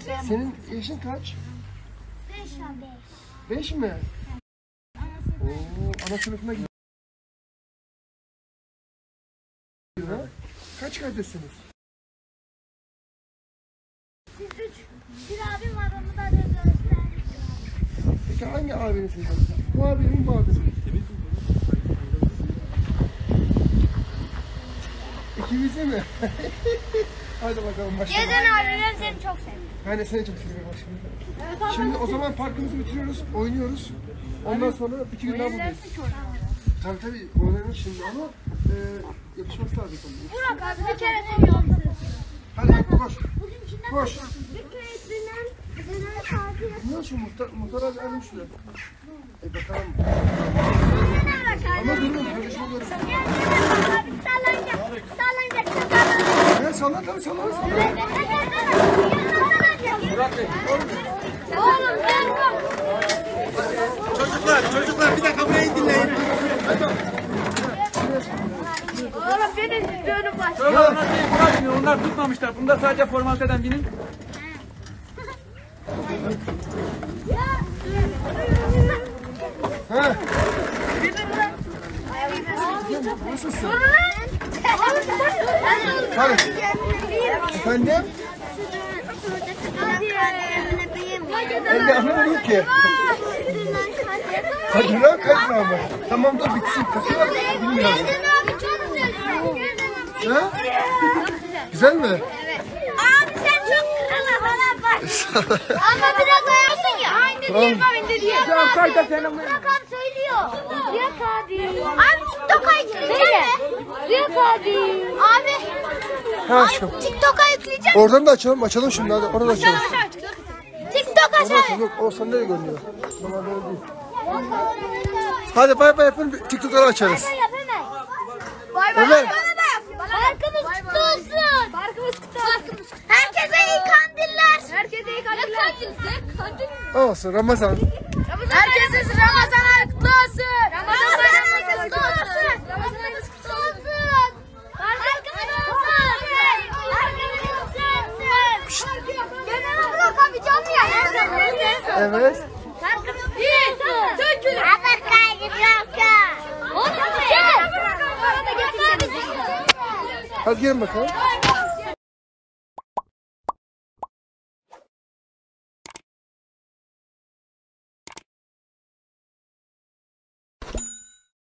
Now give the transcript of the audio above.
Senin yaşın kaç? 5. 5 mi? Oo, ana sınıfına gidiyor. Kaç kardeşsiniz? Biz 3. Bir abim var, onu da öğretmenim. Peki hangi abini seviyorsun? Bu abinin bu abinin. İkimizi mi? Hadi bakalım başlayalım. Gezen abim seni çok seviyorum. Ben de seni çok seviyorum aşkım. Şimdi o zaman parkımızı bitiriyoruz, oynuyoruz. Ondan sonra 2 gün daha buradayız. Tabii oynanır şimdi ama yapışması lazım. Burak abi bir kere seviyorum. Hadi koş. Koş. Bir kere dönen tatil. Ne şu muhtar abi alayım şuraya. Bakalım. Ama durun, kardeşim oluyorum. Abi sallanacak. Evet, sallan tabii sallan. Burak Bey. Oğlum gel. Çocuklar bir dakika burayı dinleyin. Oğlum benim dönüm baş. Onlar tutmamışlar. Bunda sadece formaliteden binin. Ha. Nasılsın? Hadi. Efendim? Ben de anlamadım ki. Hadi lan kaçma ama. Tamam da bitsin. Kaçma bilmiyorum. Ha? Güzel mi? Abi sen çok krala falan bak. Ama biraz ayasın ya. Aynı Tamam. diye babinde diye. Tamam kayda senin. Burak abi söylüyor. Burak abi. Abi TikTok'a yükleyecek mi? Burak abi. Abi. Ha şu. TikTok'a yükleyecek. Oradan da açalım. Açalım şimdi hadi. Oradan açalım. TikTok Oradan açalım. açalım. Yok o sende de görünüyor. Normalde öyle değil. Hadi bay bay yapın. TikTok'ları açarız. Bay bay. Ömer. Parkımız kutlu olsun. Parkımız kutlu olsun. Herkese iyi kandiller. Herkese iyi kandiller. Olsun Ramazan. Herkese Ramazan kutlu olsun. Ramazan bayramınız kutlu olsun. Ramazanınız kutlu olsun. Parkımız kutlu olsun. Parkımız kutlu olsun. Genel olarak abi canlı ya. Evet. Parkımız kutlu olsun. Türk'ün. Haber kaygıcı. Oğlum gel. Bana da getireceğiz. Hadi gelin bakalım.